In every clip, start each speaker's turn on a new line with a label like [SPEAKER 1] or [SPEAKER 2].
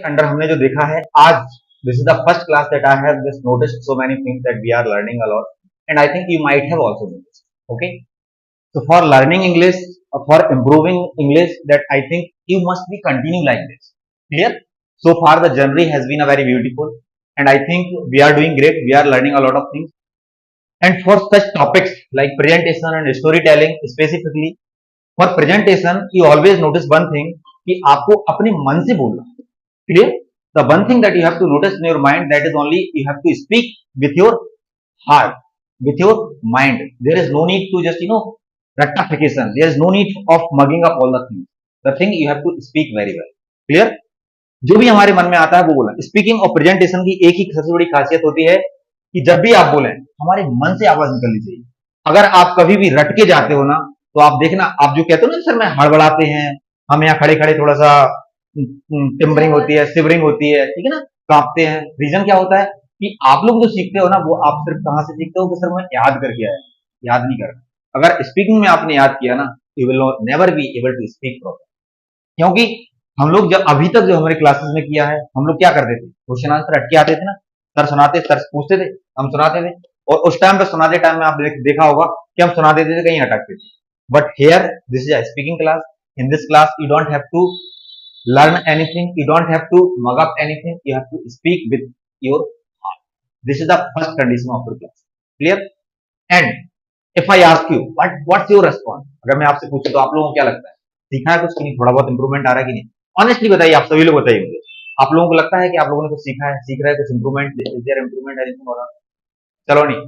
[SPEAKER 1] Under हमने जो देखा है आज, this is the first class that I have just noticed so many things that we are learning a lot, and I think you might have also noticed. Okay, so for learning English or for improving English, that I think you must be continue like this. Clear? So far the journey has been a very beautiful, and I think we are doing great. We are learning a lot of things. And for such topics like presentation and storytelling specifically, for presentation you always notice one thing कि आपको अपने मन से बोलना. Clear? The one thing that you have to notice in your mind, that is only you have to speak with your heart, with your mind. There is no need to just rectification. There is no need of mugging up all the things. The thing you have to speak very well. Clear? जो भी हमारे मन में आता है वो बोला. Speaking और प्रेजेंटेशन की एक ही सबसे बड़ी खासियत होती है कि जब भी आप बोलें हमारे मन से आवाज निकलनी चाहिए. अगर आप कभी भी रट के जाते हो ना, तो आप देखना, आप जो कहते हो ना सर मैं हड़बड़ाते हैं, हम यहाँ खड़े खड़े थोड़ा सा टिम्बरिंग होती है, सिवरिंग होती है, ठीक है ना, कांपते हैं. रीजन क्या होता है कि आप लोग जो सीखते हो ना, वो आप सिर्फ कहां से सीखते हो कि सर मैं याद करके आया, याद नहीं करना. अगर स्पीकिंग में आपने याद किया ना, you will never be able to speak proper. क्योंकि हम लोग जब अभी तक जो हमारे क्लासेस में किया है, हम लोग क्या करते थे, क्वेश्चन आंसर अटके आते थे ना, सर सुनाते, सर पूछते थे, हम सुनाते थे, और उस टाइम पे सुनाते टाइम में आप देखा होगा कि हम सुना देते थे, कहीं अटकते थे. But here this is a speaking class. In this class you don't have to learn anything, you don't have to mug up anything, you have to speak with your heart. This is the first condition of your class. Clear? And if I ask you what's your response, अगर मैं आपसे पूछूं तो आप लोगों को क्या लगता है, सीखा है कुछ कि नहीं, थोड़ा बहुत इंप्रूवमेंट आ रहा है कि नहीं? ऑनेस्टली बताइए, आप सभी लोग बताइए मुझे, आप लोगों को लगता है कि आप लोगों ने कुछ सीखा है, सीख रहे हैं, कुछ improvement, is there improvement anything हो रहा? चलो नहीं,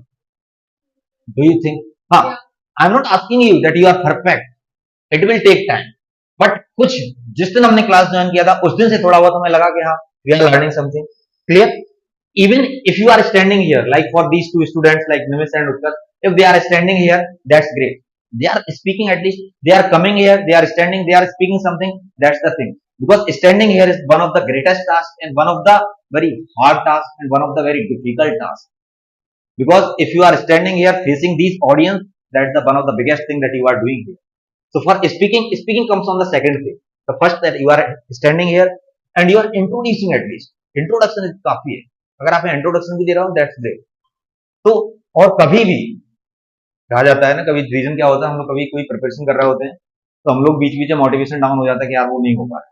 [SPEAKER 1] डू यू थिंक? हाँ, I am not asking you that you are perfect, it will take time. But कुछ जिस दिन हमने क्लास ज्वाइन किया था उस दिन से थोड़ा बहुत हमें लगा कि हाँ, we are learning something. Clear? Even if you are standing here, like for these two students, like Nimish and Utkarsh, if they are standing here, that's great. They are speaking, at least they are coming here, they are standing, they are speaking something. That's the thing. Because standing here is one of the greatest tasks and one of the very hard tasks and one of the very difficult tasks. Because if you are standing here facing these audience, that's the one of the biggest thing that you are doing here. So for speaking comes on the second thing. The first, that you are standing here and you are introducing at least. Introduction is काफी है. अगर आप introduction भी दे रहा हूँ, that's great. तो और कभी भी कहा जाता है ना, कभी रीजन क्या होता है, हम लोग कभी कोई प्रिपरेशन कर रहे होते हैं तो हम लोग बीच बीच में मोटिवेशन डाउन हो जाता है कि यार वो नहीं हो पा रहा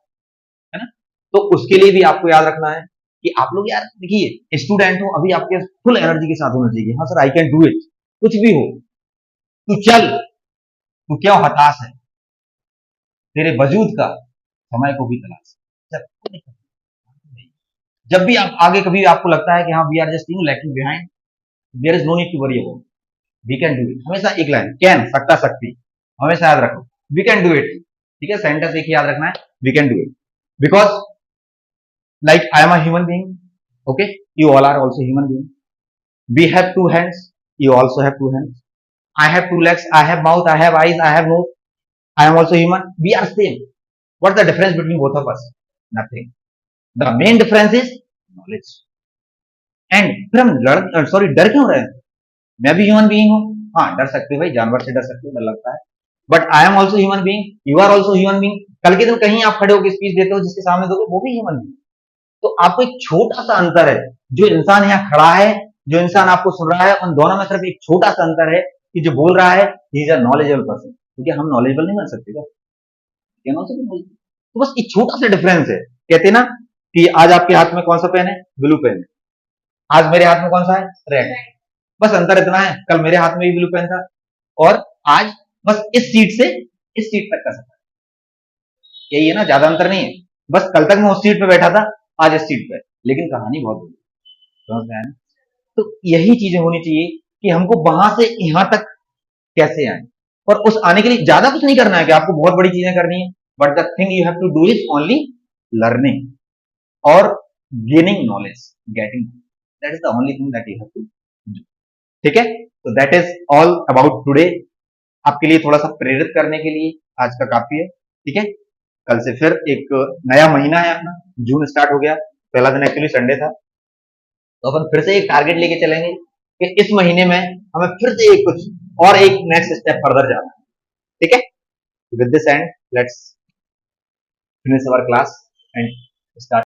[SPEAKER 1] है ना. तो उसके लिए भी आपको याद रखना है कि आप लोग, यार देखिए स्टूडेंट हो, अभी आपके फुल एनर्जी के साथ होना चाहिए. हाँ sir, I can do it. कुछ भी हो, तू चल, तू क्यों हताश है, तेरे वजूद का समय को भी तलाश. जब भी आप आगे कभी आपको लगता है कि हाँ, we are just lagging behind, there is no need to worry about, we can do it. हमेशा एक लाइन, कैन, सकता, शक्ति, हमेशा याद रखो, वी कैन डू इट. ठीक है, सेंटेंस एक ही याद रखना है, we can do it. Because like I am a human being, okay, you all are also human being. We have two hands, you also have two hands. I have two legs, I have mouth, I have eyes, I have nose, I am also human. We are same. What the difference between both of us? Nothing. The main difference is knowledge. And फिर हम डर क्यों रहे हैं? मैं भी human being हूं. हाँ, डर सकते हो भाई, जानवर से डर सकते हो, डर लगता है. But I am also human being, you are also human being. कल के दिन कहीं आप खड़े होकर स्पीच देते हो, जिसके सामने दोगे वो भी ह्यूमन बीइंग. तो आपको एक छोटा सा अंतर है. जो इंसान यहाँ खड़ा है, जो इंसान आपको सुन रहा है, उन दोनों में सिर्फ एक छोटा सा अंतर है कि जो बोल रहा है he is a knowledgeable person. क्योंकि हम नॉलेजेबल नहीं बन सकते क्या? तो बस एक छोटा सा डिफरेंस है. कहते ना कि आज आपके हाथ में कौन सा पेन है? ब्लू पेन है. आज मेरे हाथ में कौन सा है? रेड. बस अंतर इतना है, कल मेरे हाथ में भी ब्लू पेन था और आज बस इस सीट से इस सीट तक का सफर. यही है ना, ज्यादा अंतर नहीं है. बस कल तक मैं उस सीट पे बैठा था, आज इस सीट पे, लेकिन कहानी बहुत बड़ी. समझ में आया? तो यही चीजें होनी चाहिए कि हमको वहां से यहां तक कैसे आए. और उस आने के लिए ज्यादा कुछ नहीं करना है कि आपको बहुत बड़ी चीजें करनी है. But the thing you have to do is only learning और gaining knowledge, getting. That is the only thing that you have to do. ठीक है, तो that is all about today. आपके लिए थोड़ा सा प्रेरित करने के लिए आज का काफी है. ठीक है, कल से फिर एक नया महीना है अपना, जून स्टार्ट हो गया. पहला दिन एक्चुअली संडे था, तो अपन फिर से एक टारगेट लेके चलेंगे कि इस महीने में हमें फिर से एक कुछ और एक नेक्स्ट स्टेप फर्दर जाना है. ठीक है, with this and let's finish our class and start.